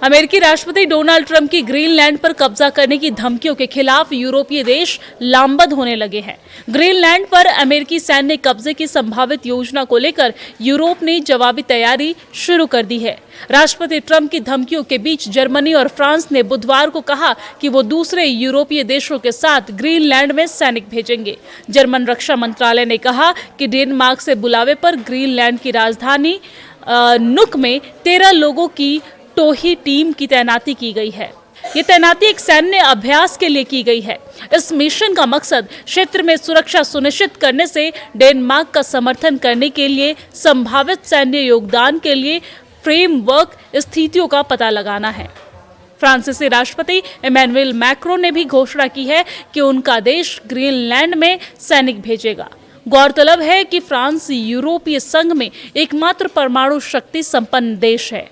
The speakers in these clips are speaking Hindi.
अमेरिकी राष्ट्रपति डोनाल्ड ट्रंप की ग्रीनलैंड पर कब्जा करने की धमकियों के खिलाफ यूरोपीय देश लामबंद होने लगे हैं। ग्रीनलैंड पर अमेरिकी सैन्य कब्जे की संभावित योजना को लेकर यूरोप ने जवाबी तैयारी शुरू कर दी है। राष्ट्रपति ट्रंप की धमकियों के बीच जर्मनी और फ्रांस ने बुधवार को कहा कि वो दूसरे यूरोपीय देशों के साथ ग्रीनलैंड में सैनिक भेजेंगे। जर्मन रक्षा मंत्रालय ने कहा कि डेनमार्क से बुलावे पर ग्रीनलैंड की राजधानी नुक में 13 लोगों की टोही टीम की तैनाती की गई है। ये तैनाती एक सैन्य अभ्यास के लिए की गई है। इस मिशन का मकसद क्षेत्र में सुरक्षा सुनिश्चित करने से डेनमार्क का समर्थन करने के लिए संभावित सैन्य योगदान के लिए फ्रेमवर्क स्थितियों का पता लगाना है। फ्रांसीसी राष्ट्रपति इमैनुएल मैक्रों ने भी घोषणा की है कि उनका देश ग्रीनलैंड में सैनिक भेजेगा। गौरतलब है कि फ्रांस यूरोपीय संघ में एकमात्र परमाणु शक्ति संपन्न देश है।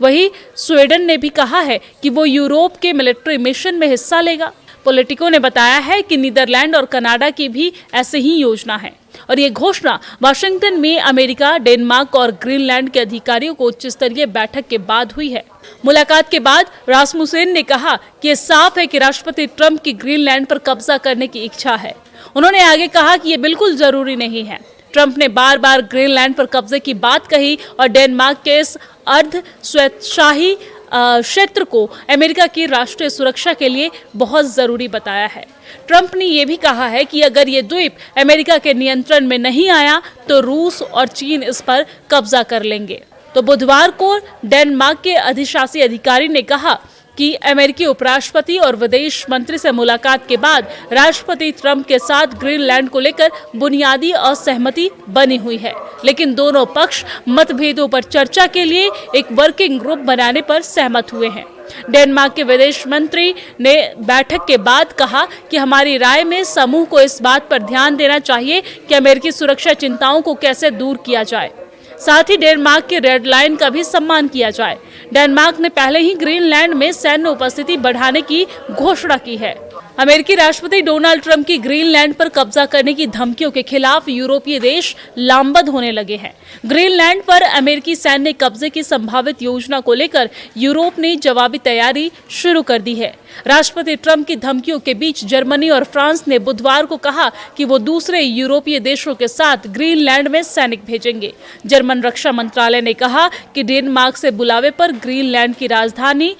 वहीं स्वीडन ने भी कहा है कि वो यूरोप के मिलिट्री मिशन में हिस्सा लेगा। पॉलिटिको ने बताया है कि नीदरलैंड और कनाडा की भी ऐसे ही योजना है और ये घोषणा वाशिंगटन में अमेरिका, डेनमार्क और ग्रीनलैंड के अधिकारियों को उच्च स्तरीय बैठक के बाद हुई है। मुलाकात के बाद रासमुसेन ने कहा कि ये साफ है कि राष्ट्रपति ट्रंप की ग्रीनलैंड पर कब्जा करने की इच्छा है। उन्होंने आगे कहा कि ये बिल्कुल जरूरी नहीं है। ट्रंप ने बार बार ग्रीनलैंड पर कब्जे की बात कही और डेनमार्क के इस अर्ध स्वायत्तशाही क्षेत्र को अमेरिका की राष्ट्रीय सुरक्षा के लिए बहुत जरूरी बताया है। ट्रंप ने यह भी कहा है कि अगर ये द्वीप अमेरिका के नियंत्रण में नहीं आया तो रूस और चीन इस पर कब्जा कर लेंगे। तो बुधवार को डेनमार्क के अधिशासी अधिकारी ने कहा कि अमेरिकी उपराष्ट्रपति और विदेश मंत्री से मुलाकात के बाद राष्ट्रपति ट्रंप के साथ ग्रीनलैंड को लेकर बुनियादी असहमति बनी हुई है, लेकिन दोनों पक्ष मतभेदों पर चर्चा के लिए एक वर्किंग ग्रुप बनाने पर सहमत हुए हैं। डेनमार्क के विदेश मंत्री ने बैठक के बाद कहा कि हमारी राय में समूह को इस बात पर ध्यान देना चाहिए कि अमेरिकी सुरक्षा चिंताओं को कैसे दूर किया जाए, साथ ही डेनमार्क के रेड लाइन का भी सम्मान किया जाए। डेनमार्क ने पहले ही ग्रीनलैंड में सैन्य उपस्थिति बढ़ाने की घोषणा की है। अमेरिकी राष्ट्रपति डोनाल्ड ट्रंप की ग्रीनलैंड पर कब्जा करने की धमकियों के खिलाफ यूरोपीय देश लामबंद होने लगे हैं। ग्रीनलैंड पर अमेरिकी सैन्य कब्जे की संभावित योजना को लेकर यूरोप ने जवाबी तैयारी शुरू कर दी है। राष्ट्रपति ट्रंप की धमकियों के बीच जर्मनी और फ्रांस ने बुधवार को कहा कि वो दूसरे यूरोपीय देशों के साथ ग्रीनलैंड में सैनिक भेजेंगे। जर्मन रक्षा मंत्रालय ने कहा कि डेनमार्क से बुलावे पर ग्रीनलैंड की राजधानी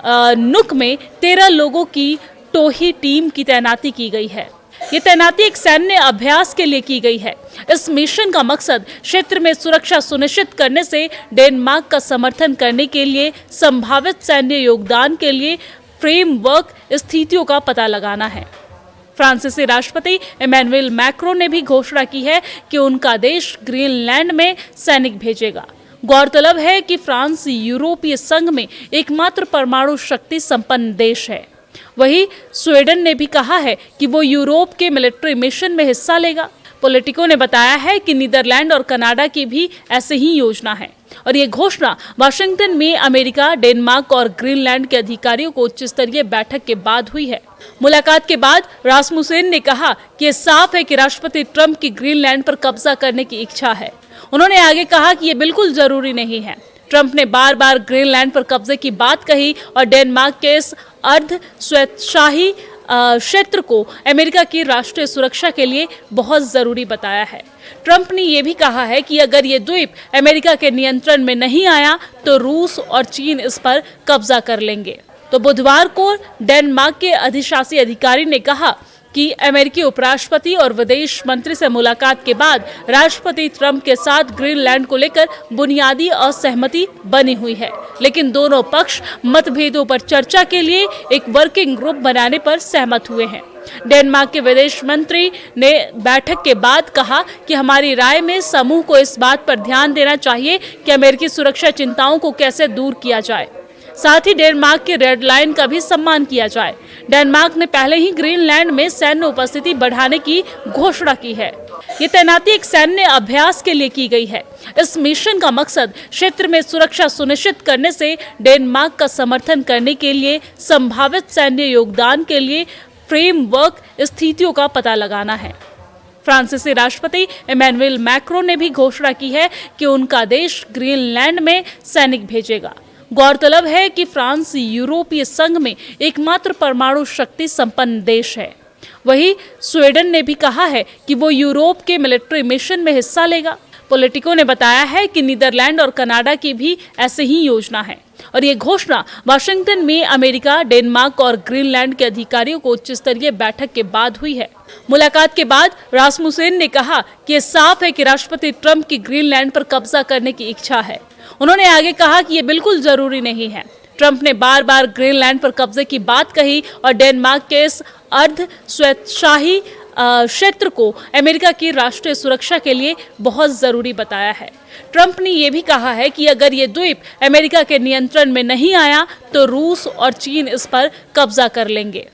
नुक में 13 लोगों की टोही टीम की तैनाती की गई है। ये तैनाती एक सैन्य अभ्यास के लिए की गई है। इस मिशन का मकसद क्षेत्र में सुरक्षा सुनिश्चित करने से डेनमार्क का समर्थन करने के लिए संभावित सैन्य योगदान के लिए फ्रेमवर्क स्थितियों का पता लगाना है। फ्रांसीसी राष्ट्रपति इमैनुएल मैक्रों ने भी घोषणा की है कि उनका देश ग्रीनलैंड में सैनिक भेजेगा। गौरतलब है कि फ्रांस यूरोपीय संघ में एकमात्र परमाणु शक्ति संपन्न देश है। वहीं स्वीडन ने भी कहा है कि वो यूरोप के मिलिट्री मिशन में हिस्सा लेगा। पॉलिटिको ने बताया है कि नीदरलैंड और कनाडा की भी ऐसे ही योजना है और ये घोषणा वाशिंगटन में अमेरिका, डेनमार्क और ग्रीनलैंड के अधिकारियों को उच्च स्तरीय बैठक के बाद हुई है। मुलाकात के बाद रासमुसेन ने कहा कि ये साफ है कि राष्ट्रपति ट्रंप की ग्रीनलैंड पर कब्जा करने की इच्छा है। उन्होंने आगे कहा कि ये बिल्कुल जरूरी नहीं है। ट्रंप ने बार बार ग्रीनलैंड पर कब्जे की बात कही और डेनमार्क के इस अर्ध स्वायत्तशाही क्षेत्र को अमेरिका की राष्ट्रीय सुरक्षा के लिए बहुत जरूरी बताया है। ट्रंप ने यह भी कहा है कि अगर ये द्वीप अमेरिका के नियंत्रण में नहीं आया तो रूस और चीन इस पर कब्जा कर लेंगे। तो बुधवार को डेनमार्क के अधिशासी अधिकारी ने कहा कि अमेरिकी उपराष्ट्रपति और विदेश मंत्री से मुलाकात के बाद राष्ट्रपति ट्रंप के साथ ग्रीनलैंड को लेकर बुनियादी असहमति बनी हुई है, लेकिन दोनों पक्ष मतभेदों पर चर्चा के लिए एक वर्किंग ग्रुप बनाने पर सहमत हुए हैं। डेनमार्क के विदेश मंत्री ने बैठक के बाद कहा कि हमारी राय में समूह को इस बात पर ध्यान देना चाहिए कि अमेरिकी सुरक्षा चिंताओं को कैसे दूर किया जाए, साथ ही डेनमार्क के रेड लाइन का भी सम्मान किया जाए। डेनमार्क ने पहले ही ग्रीनलैंड में सैन्य उपस्थिति बढ़ाने की घोषणा की है। ये तैनाती एक सैन्य अभ्यास के लिए की गई है। इस मिशन का मकसद क्षेत्र में सुरक्षा सुनिश्चित करने से डेनमार्क का समर्थन करने के लिए संभावित सैन्य योगदान के लिए फ्रेमवर्क स्थितियों का पता लगाना है। फ्रांसीसी राष्ट्रपति इमैनुएल मैक्रों ने भी घोषणा की है कि उनका देश ग्रीनलैंड में सैनिक भेजेगा। गौरतलब है कि फ्रांस यूरोपीय संघ में एकमात्र परमाणु शक्ति संपन्न देश है। वहीं स्वीडन ने भी कहा है कि वो यूरोप के मिलिट्री मिशन में हिस्सा लेगा। पॉलिटिको ने बताया है कि नीदरलैंड और कनाडा की भी ऐसे ही योजना है और ये घोषणा वाशिंगटन में अमेरिका, डेनमार्क और ग्रीनलैंड के अधिकारियों को उच्च स्तरीय बैठक के बाद हुई है। मुलाकात के बाद रासमुसेन ने कहा कि ये साफ है कि राष्ट्रपति ट्रंप की ग्रीनलैंड पर कब्जा करने की इच्छा है। उन्होंने आगे कहा कि ये बिल्कुल जरूरी नहीं है। ट्रंप ने बार बार ग्रीनलैंड पर कब्जे की बात कही और डेनमार्क के इस अर्ध स्वैच्छाही क्षेत्र को अमेरिका की राष्ट्रीय सुरक्षा के लिए बहुत जरूरी बताया है। ट्रंप ने यह भी कहा है कि अगर ये द्वीप अमेरिका के नियंत्रण में नहीं आया तो रूस और चीन इस पर कब्जा कर लेंगे।